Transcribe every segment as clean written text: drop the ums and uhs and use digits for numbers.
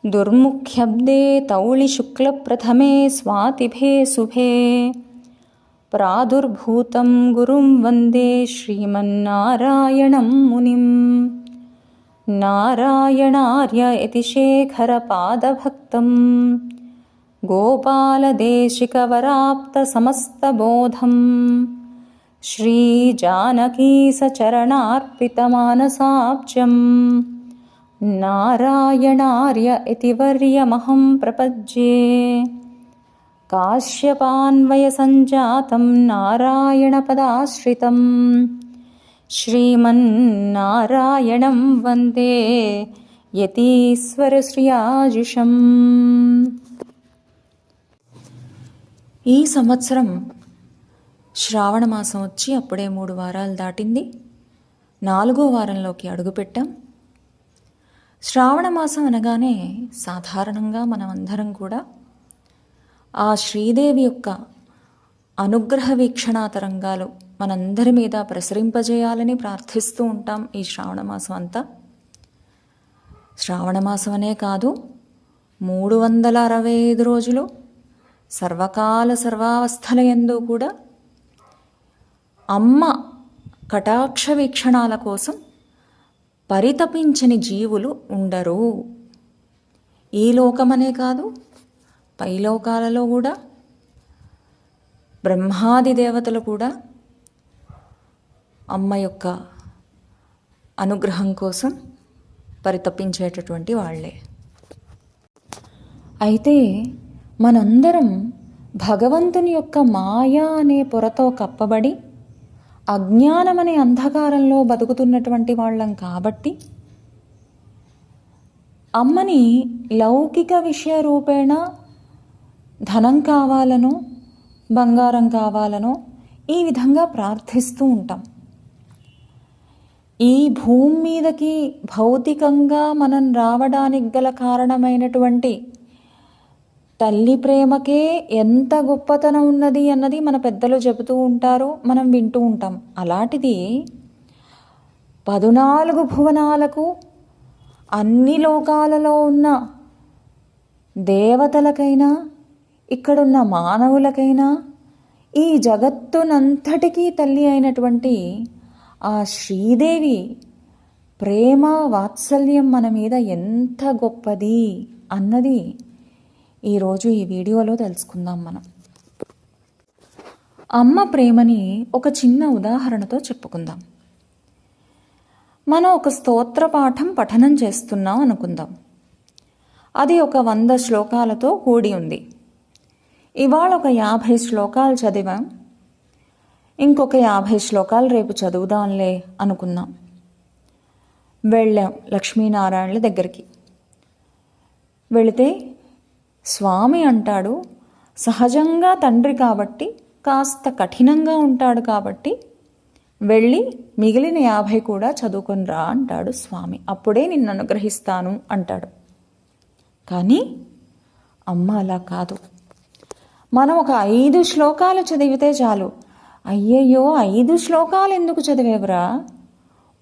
दुर्मुख्यब्दे तौलिशुक्लप्रथमे स्वातिभे शुभे प्रादुर्भूतं गुरुं वन्दे श्रीमन्नारायणं मुनिं नारायणार्य इति शेखरपादभक्तं गोपालदेशिकवराप्तसमस्तबोधं श्रीजानकीसचरणार्पितमानसाब्जं नारायणार्य इति वर्यमहं प्रपद्ये। काश्यपान्वयसञ्जातं नारायणपदाश्रितं श्रीमन्नारायणं वन्दे యతీశ్వరశ్రియాజుషం. ఈ సంవత్సరం శ్రావణ మాసం వచ్చి అప్పుడే 3 వారాలు దాటింది. 4వ వారంలోకి అడుగుపెట్టాం. శ్రావణ మాసం అనగానే సాధారణంగా మనమందరం కూడా ఆ శ్రీదేవి యొక్క అనుగ్రహ వీక్షణా తరంగాలు మనందరి మీద ప్రసరింపజేయాలని ప్రార్థిస్తూ ఉంటాం. ఈ శ్రావణ మాసం అంతా శ్రావణ మాసం అనే కాదు, 365 రోజులు సర్వకాల సర్వావస్థల యందు కూడా అమ్మ కటాక్ష వీక్షణాల కోసం పరితపించని జీవులు ఉండరు. ఈ లోకమనే కాదు, పైలోకాలలో కూడా బ్రహ్మాది దేవతలు కూడా అమ్మ యొక్క అనుగ్రహం కోసం పరితపించేటటువంటి వాళ్ళే. అయితే మనందరం భగవంతుని యొక్క మాయా అనే పొరతో కప్పబడి అజ్ఞానమనే అంధకారంలో బతుకుతున్నటువంటి వాళ్ళం కాబట్టి అమ్మని లౌకిక విషయ రూపేణ ధనం కావాలనో బంగారం కావాలనో ఈ విధంగా ప్రార్థిస్తూ ఉంటాం. ఈ భూమి మీదకి భౌతికంగా మనం రావడానికి గల కారణమైనటువంటి తల్లి ప్రేమకే ఎంత గొప్పతనం ఉన్నది అన్నది మన పెద్దలు చెబుతూ ఉంటారు, మనం వింటూ ఉంటాం. అలాంటిది 14 భువనాలకు అన్ని లోకాలలో ఉన్న దేవతలకైనా ఇక్కడున్న మానవులకైనా ఈ జగత్తునంతటికీ తల్లి అయినటువంటి ఆ శ్రీదేవి ప్రేమ వాత్సల్యం మన మీద ఎంత గొప్పది అన్నది ఈరోజు ఈ వీడియోలో తెలుసుకుందాం. మనం అమ్మ ప్రేమని ఒక చిన్న ఉదాహరణతో చెప్పుకుందాం. మనం ఒక స్తోత్ర పాఠం పఠనం చేస్తున్నాం అనుకుందాం. అది ఒక 100 శ్లోకాలతో కూడి ఉంది. ఇవాళ ఒక 50 శ్లోకాలు చదివాం, ఇంకొక 50 శ్లోకాలు రేపు చదువుదాంలే అనుకున్నాం. వెళ్ళాం లక్ష్మీనారాయణుల దగ్గరికి. వెళితే స్వామి అంటాడు, సహజంగా తండ్రి కాబట్టి కాస్త కఠినంగా ఉంటాడు కాబట్టి వెళ్ళి మిగిలిన 50 కూడా చదువుకొని రా అంటాడు స్వామి. అప్పుడే నిన్ను అనుగ్రహిస్తాను అంటాడు. కానీ అమ్మ అలా కాదు. మనం ఒక 5 శ్లోకాలు చదివితే చాలు, అయ్యయ్యో 5 శ్లోకాలు ఎందుకు చదివేవరా,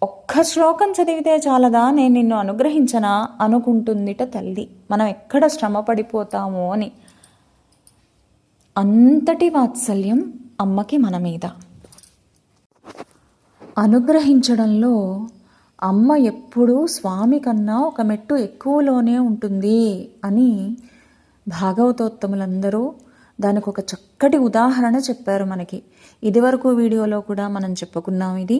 ఒక్క శ్లోకం చదివితే చాలదా, నేను నిన్ను అనుగ్రహించనా అనుకుంటుందిట తల్లి. మనం ఎక్కడ శ్రమ పడిపోతామో అని. అంతటి వాత్సల్యం అమ్మకి మన మీద. అనుగ్రహించడంలో అమ్మ ఎప్పుడూ స్వామి కన్నా ఒక మెట్టు ఎక్కువలోనే ఉంటుంది అని భాగవతోత్తములందరూ దానికి ఒక చక్కటి ఉదాహరణ చెప్పారు మనకి. ఇదివరకు వీడియోలో కూడా మనం చెప్పుకున్నాం. ఇది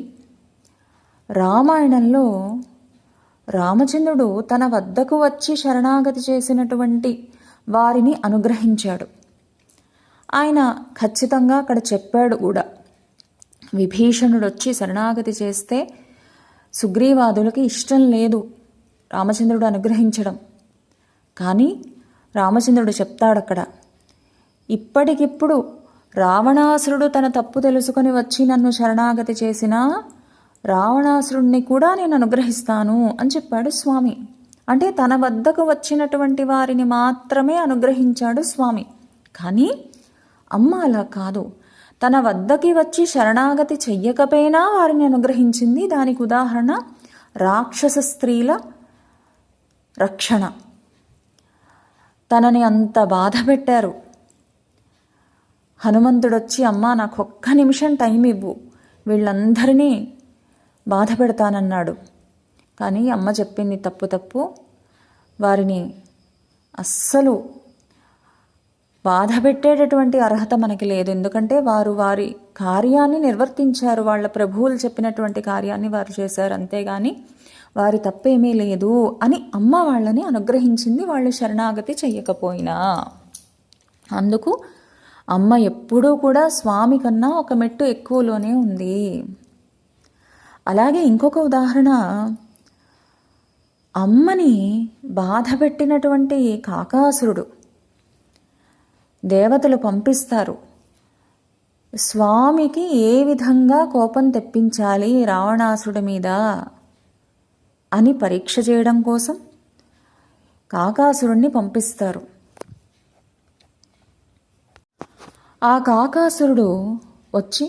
రామాయణంలో రామచంద్రుడు తన వద్దకు వచ్చి శరణాగతి చేసినటువంటి వారిని అనుగ్రహించాడు. ఆయన ఖచ్చితంగా అక్కడ చెప్పాడు కూడా. విభీషణుడు వచ్చి శరణాగతి చేస్తే సుగ్రీవాదులకి ఇష్టం లేదు రామచంద్రుడు అనుగ్రహించడం. కానీ రామచంద్రుడు చెప్తాడు అక్కడ, ఇప్పటికిప్పుడు రావణాసురుడు తన తప్పు తెలుసుకొని వచ్చి నన్ను శరణాగతి చేసినా రావణాసురుణ్ణి కూడా నేను అనుగ్రహిస్తాను అని చెప్పాడు స్వామి. అంటే తన వద్దకు వచ్చినటువంటి వారిని మాత్రమే అనుగ్రహించాడు స్వామి. కానీ అమ్మ అలా కాదు. తన వద్దకి వచ్చి శరణాగతి చెయ్యకపోయినా వారిని అనుగ్రహించింది. దానికి ఉదాహరణ రాక్షస స్త్రీల రక్షణ. తనని అంత బాధ పెట్టారు. హనుమంతుడొచ్చి, అమ్మా నాకు ఒక్క నిమిషం టైం ఇవ్వు, వీళ్ళందరినీ బాధ పెడతానన్నాడు. కానీ అమ్మ చెప్పింది తప్పు, వారిని అస్సలు బాధ పెట్టేటటువంటి అర్హత మనకి లేదు. ఎందుకంటే వారు వారి కార్యాన్ని నిర్వర్తించారు, వాళ్ళ ప్రభువులు చెప్పినటువంటి కార్యాన్ని వారు చేశారు, అంతేగాని వారి తప్పేమీ లేదు అని అమ్మ వాళ్ళని అనుగ్రహించింది, వాళ్ళు శరణాగతి చెయ్యకపోయినా. అందుకు అమ్మ ఎప్పుడూ కూడా స్వామి కన్నా ఒక మెట్టు ఎక్కువలోనే ఉంది. అలాగే ఇంకొక ఉదాహరణ, అమ్మని బాధ పెట్టినటువంటి కాకాసురుడు దేవతలు పంపిస్తారు స్వామికి ఏ విధంగా కోపం తెప్పించాలి రావణాసుడి మీద అని పరీక్ష చేయడం కోసం కాకాసురుణ్ణి పంపిస్తారు. ఆ కాకాసురుడు వచ్చి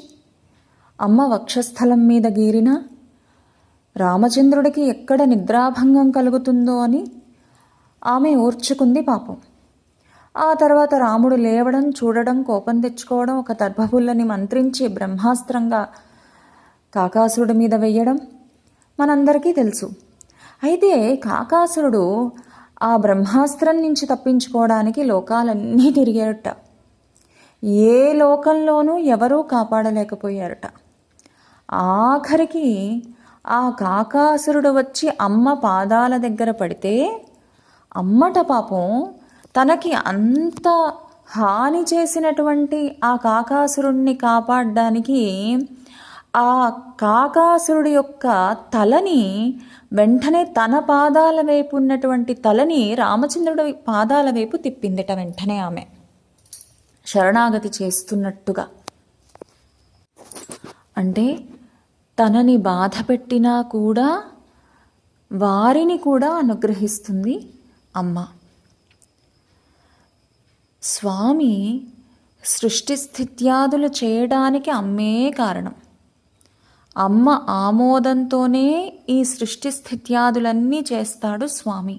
అమ్మ వక్షస్థలం మీద గీరిన రామచంద్రుడికి ఎక్కడ నిద్రాభంగం కలుగుతుందో అని ఆమె ఓర్చుకుంది పాపం. ఆ తర్వాత రాముడు లేవడం, చూడడం, కోపం తెచ్చుకోవడం, ఒక దర్భపుల్లని మంత్రించి బ్రహ్మాస్త్రంగా కాకాసురుడి మీద వెయ్యడం మనందరికీ తెలుసు. అయితే కాకాసురుడు ఆ బ్రహ్మాస్త్రం నుంచి తప్పించుకోవడానికి లోకాలన్నీ తిరిగారట. ఏ లోకంలోనూ ఎవరూ కాపాడలేకపోయారట. ఆఖరికి ఆ కాకాసురుడు వచ్చి అమ్మ పాదాల దగ్గర పడితే అమ్మట పాపం తనకి అంత హాని చేసినటువంటి ఆ కాకాసురుణ్ణి కాపాడడానికి ఆ కాకాసురుడి యొక్క తలని వెంటనే తన పాదాల వైపు ఉన్నటువంటి తలని రామచంద్రుడి పాదాల వైపు తిప్పిందిట. వెంటనే ఆమె శరణాగతి చేస్తున్నట్టుగా. అంటే తనని బాధ పెట్టినా కూడా వారిని కూడా అనుగ్రహిస్తుంది అమ్మ. స్వామి సృష్టి స్థిత్యాదులు చేయడానికి అమ్మే కారణం. అమ్మ ఆమోదంతోనే ఈ సృష్టి స్థిత్యాదులన్నీ చేస్తాడు స్వామి.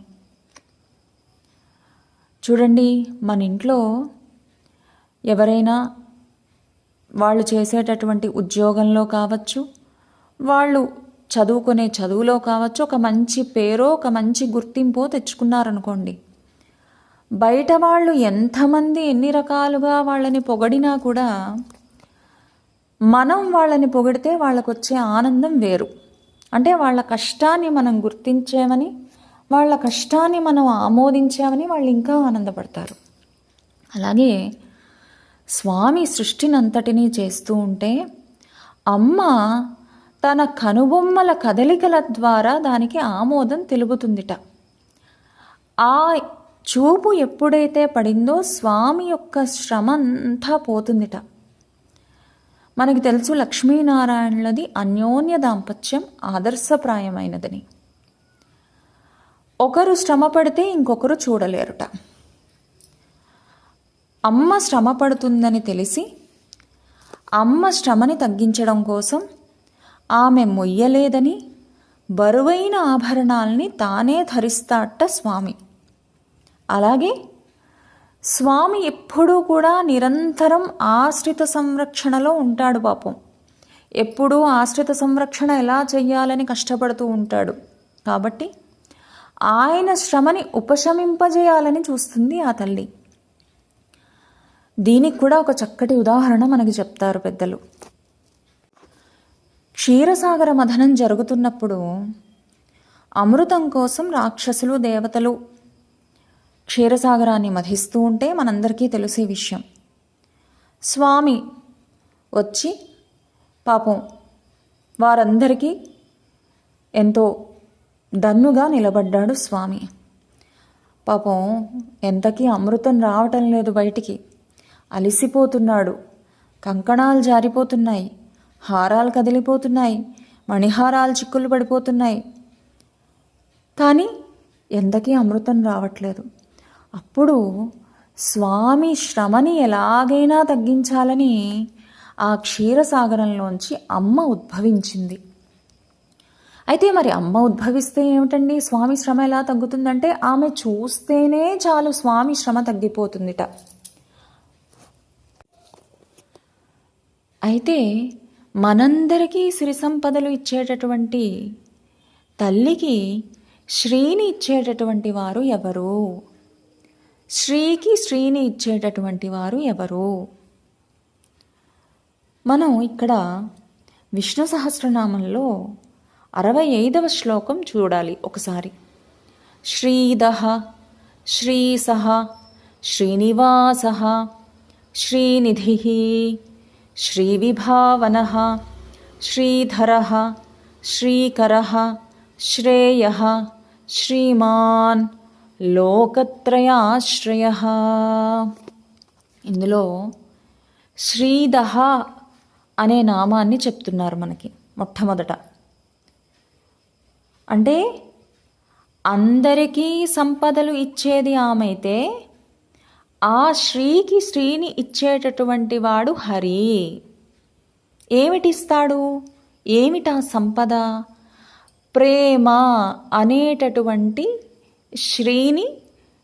చూడండి, మన ఇంట్లో ఎవరైనా వాళ్ళు చేసేటటువంటి ఉద్యోగంలో కావచ్చు, వాళ్ళు చదువుకునే చదువులో కావచ్చు, ఒక మంచి పేరో ఒక మంచి గుర్తింపో తెచ్చుకున్నారనుకోండి, బయట వాళ్ళు ఎంతమంది ఎన్ని రకాలుగా వాళ్ళని పొగడినా కూడా మనం వాళ్ళని పొగిడితే వాళ్ళకు వచ్చే ఆనందం వేరు. అంటే వాళ్ళ కష్టాన్ని మనం గుర్తించామని, వాళ్ళ కష్టాన్ని మనం ఆమోదించామని వాళ్ళు ఇంకా ఆనందపడతారు. అలాగే స్వామి సృష్టిని అంతటినీ చేస్తూ ఉంటే అమ్మ తన కనుబొమ్మల కదలికల ద్వారా దానికి ఆమోదం తెలుపుతుందిట. ఆ చూపు ఎప్పుడైతే పడిందో స్వామి యొక్క శ్రమ అంతా పోతుందిట. మనకి తెలుసు లక్ష్మీనారాయణులది అన్యోన్య దాంపత్యం ఆదర్శప్రాయమైనదని. ఒకరు శ్రమ పడితే ఇంకొకరు చూడలేరుట. అమ్మ శ్రమ పడుతుందని తెలిసి అమ్మ శ్రమని తగ్గించడం కోసం ఆమె మొయ్యలేదని బరువైన ఆభరణాల్ని తానే ధరిస్తాట స్వామి. అలాగే స్వామి ఎప్పుడూ కూడా నిరంతరం ఆశ్రిత సంరక్షణలో ఉంటాడు పాపం. ఎప్పుడూ ఆశ్రిత సంరక్షణ ఎలా చెయ్యాలని కష్టపడుతూ ఉంటాడు. కాబట్టి ఆయన శ్రమని ఉపశమింపజేయాలని చూస్తుంది ఆ తల్లి. దీనికి కూడా ఒక చక్కటి ఉదాహరణ మనకి చెప్తారు పెద్దలు. క్షీరసాగర మథనం జరుగుతున్నప్పుడు అమృతం కోసం రాక్షసులు దేవతలు క్షీరసాగరాన్ని మధిస్తూ ఉంటే మనందరికీ తెలిసే విషయం. స్వామి వచ్చి పాపం వారందరికీ ఎంతో దన్నుగా నిలబడ్డాడు స్వామి. పాపం ఎంతకీ అమృతం రావటం లేదు బయటికి, అలిసిపోతున్నాడు, కంకణాలు జారిపోతున్నాయి, హారాలు కదిలిపోతున్నాయి, మణిహారాలు చిక్కులు పడిపోతున్నాయి, కానీ ఎంతకీ అమృతం రావట్లేదు. అప్పుడు స్వామి శ్రమని ఎలాగైనా తగ్గించాలని ఆ క్షీరసాగరంలోంచి అమ్మ ఉద్భవించింది. అయితే మరి అమ్మ ఉద్భవిస్తే ఏమిటండి స్వామి శ్రమ ఎలా తగ్గుతుందంటే ఆమె చూస్తేనే చాలు స్వామి శ్రమ తగ్గిపోతుందిట. అయితే మనందరికీ సిరి సంపదలు ఇచ్చేటటువంటి తల్లికి శ్రీని ఇచ్చేటటువంటి వారు ఎవరు? శ్రీకి శ్రీని ఇచ్చేటటువంటి వారు ఎవరు? మనం ఇక్కడ విష్ణు సహస్రనామంలో 65వ శ్లోకం చూడాలి ఒకసారి. శ్రీదః శ్రీసః శ్రీనివాసః శ్రీనిధిః శ్రీవిభావనః శ్రీధరః శ్రీకరః శ్రేయః శ్రీమాన్ లోకత్రయాశ్రయః. ఇందులో శ్రీదః అనే నామాన్ని చెప్తున్నారు మనకి మొట్టమొదట. అంటే అందరికీ సంపదలు ఇచ్చేది ఆమె అయితే ఆ శ్రీకి శ్రీని ఇచ్చేటటువంటి వాడు హరి. ఏమిటిస్తాడు? ఏమిటా సంపద? ప్రేమ అనేటటువంటి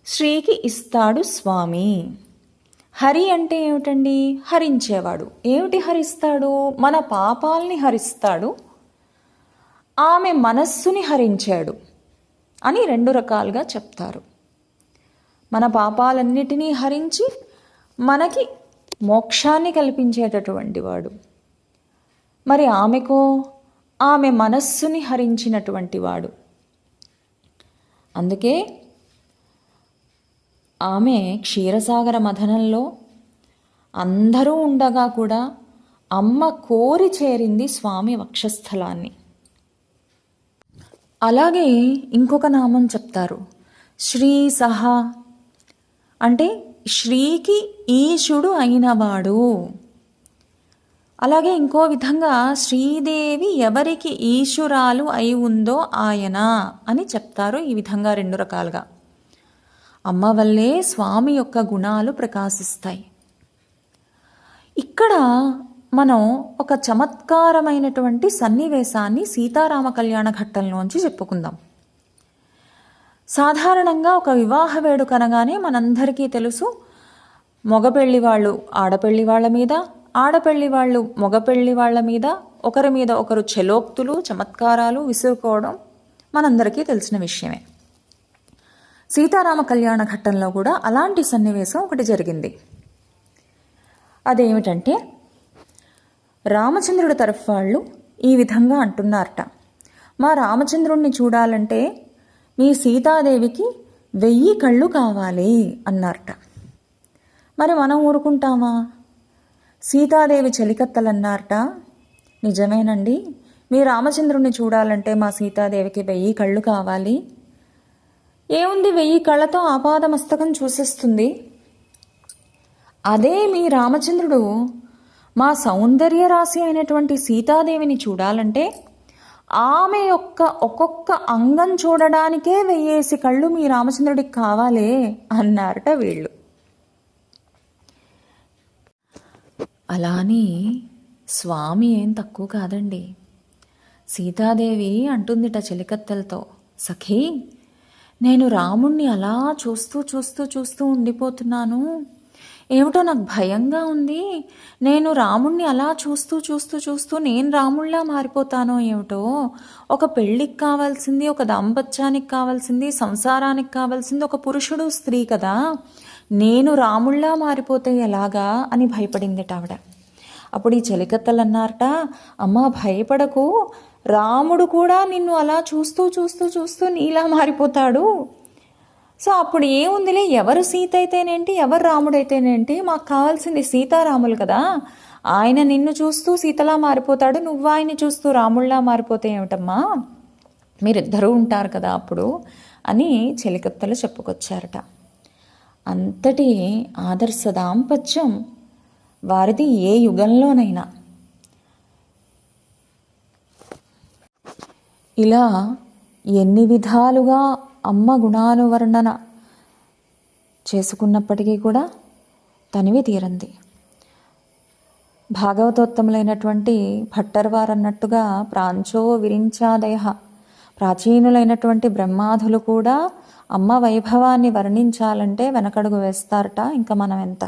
శ్రీకి ఇస్తాడు స్వామి. హరి అంటే ఏమిటండి? హరించేవాడు. ఏమిటి హరిస్తాడు? మన పాపాల్ని హరిస్తాడు, ఆమె మనస్సుని హరించాడు అని 2 రకాలుగా చెప్తారు. మన పాపాలన్నిటినీ హరించి మనకి మోక్షాన్ని కల్పించేటటువంటి వాడు. మరి ఆమెకో ఆమె మనస్సుని హరించినటువంటి వాడు. అందుకే ఆమె క్షీరసాగర మథనంలో అందరూ ఉండగా కూడా అమ్మ కోరి చేరింది స్వామి వక్షస్థలాన్ని. అలాగే ఇంకొక నామం చెప్తారు, శ్రీసహ అంటే శ్రీకి ఈశుడు అయినవాడు. అలాగే ఇంకో విధంగా శ్రీదేవి ఎవరికి ఈశురాలు అయి ఉందో ఆయన అని చెప్తారు. ఈ విధంగా 2 రకాలుగా అమ్మ వల్లే స్వామి యొక్క గుణాలు ప్రకాశిస్తాయి. ఇక్కడ మనం ఒక చమత్కారమైనటువంటి సన్నివేశాన్ని సీతారామ కళ్యాణ ఘట్టంలోంచి చెప్పుకుందాం. సాధారణంగా ఒక వివాహ వేడుక అనగానే మనందరికీ తెలుసు, మగపెళ్లి వాళ్ళు ఆడపెళ్లి వాళ్ళ మీద, ఆడపెళ్లి వాళ్ళు మగపెళ్లి వాళ్ళ మీద ఒకరి మీద ఒకరు చెలోక్తులు చమత్కారాలు విసురుకోవడం మనందరికీ తెలిసిన విషయమే. సీతారామ కళ్యాణ ఘట్టంలో కూడా అలాంటి సన్నివేశం ఒకటి జరిగింది. అదేమిటంటే రామచంద్రుడి తరఫు వాళ్ళు ఈ విధంగా అంటున్నారట, మా రామచంద్రుణ్ణి చూడాలంటే మీ సీతాదేవికి 1000 కళ్ళు కావాలి అన్నారట. మరి మనం ఊరుకుంటామా? సీతాదేవి చెలికత్తలన్నారట, నిజమేనండి, మీ రామచంద్రుణ్ణి చూడాలంటే మా సీతాదేవికి 1000 కళ్ళు కావాలి. ఏముంది, 1000 కళ్ళతో ఆపాదమస్తకం చూసేస్తుంది. అదే మీ రామచంద్రుడు మా సౌందర్య రాశి అయినటువంటి సీతాదేవిని చూడాలంటే ఆమె యొక్క ఒక్కొక్క అంగం చూడడానికే 1000 కళ్ళు మీ రామచంద్రుడికి కావాలే అన్నారట వీళ్ళు. అలాని స్వామి ఏం తక్కువ కాదండి. సీతాదేవి అంటుందిట చెలికత్తెలతో, సఖీ నేను రాముణ్ణి అలా చూస్తూ చూస్తూ చూస్తూ ఉండిపోతున్నాను, ఏమిటో నాకు భయంగా ఉంది. నేను రాముణ్ణి అలా చూస్తూ చూస్తూ చూస్తూ నేను రాముళ్ళా మారిపోతానో ఏమిటో. ఒక పెళ్ళికి కావాల్సింది, ఒక దాంపత్యానికి కావాల్సింది, సంసారానికి కావాల్సింది ఒక పురుషుడు స్త్రీ కదా, నేను రాముళ్ళా మారిపోతే ఎలాగా అని భయపడిందిట ఆవిడ. అప్పుడు ఈ చెలికత్తలు అన్నారట, అమ్మా భయపడకు, రాముడు కూడా నిన్ను అలా చూస్తూ చూస్తూ చూస్తూ నీలా మారిపోతాడు. సో అప్పుడు ఏముందిలే, ఎవరు సీత అయితేనేంటి, ఎవరు రాముడైతేనేంటి, మాకు కావాల్సింది సీతారాములు కదా, ఆయన నిన్ను చూస్తూ సీతలా మారిపోతాడు, నువ్వు ఆయన్ని చూస్తూ రాముళ్ళలా మారిపోతే ఏమిటమ్మా, మీరిద్దరూ ఉంటారు కదా అప్పుడు అని చెలికత్తలు చెప్పుకొచ్చారట. అంతటి ఆదర్శ దాంపత్యం వారిది ఏ యుగంలోనైనా. ఇలా ఎన్ని విధాలుగా అమ్మ గుణానువర్ణన చేసుకున్నప్పటికీ కూడా తనివి తీరంది. భాగవతోత్తములైనటువంటి భట్టర్ వారు అన్నట్టుగా ప్రాంచో విరించాదయ ప్రాచీనులైనటువంటి బ్రహ్మాదులు కూడా అమ్మ వైభవాన్ని వర్ణించాలంటే వెనకడుగు వేస్తారట, ఇంకా మనం ఎంత.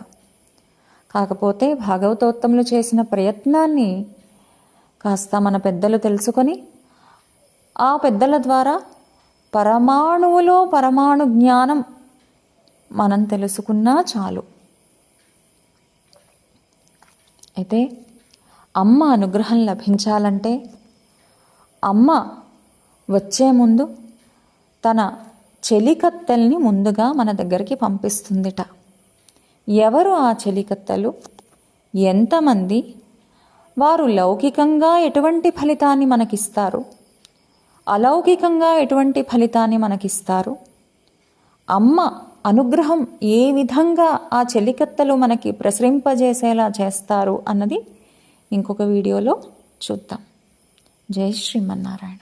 కాకపోతే భాగవతోత్తములు చేసిన ప్రయత్నాన్ని కాస్త మన పెద్దలు తెలుసుకొని ఆ పెద్దల ద్వారా పరమాణువులో పరమాణు జ్ఞానం మనం తెలుసుకున్నా చాలు. అయితే అమ్మ అనుగ్రహం లభించాలంటే అమ్మ వచ్చే ముందు తన చెలికత్తెల్ని ముందుగా మన దగ్గరికి పంపిస్తుందిట. ఎవరు ఆ చెలికత్తెలు, ఎంతమంది, వారు లౌకికంగా ఎటువంటి ఫలితాన్ని మనకిస్తారు, అలౌకికంగా ఎటువంటి ఫలితాన్ని మనకిస్తారు, అమ్మ అనుగ్రహం ఏ విధంగా ఆ చెలికత్తెలు మనకి ప్రసరింపజేసేలా చేస్తారు అన్నది ఇంకొక వీడియోలో చూద్దాం. జై శ్రీమన్నారాయణ.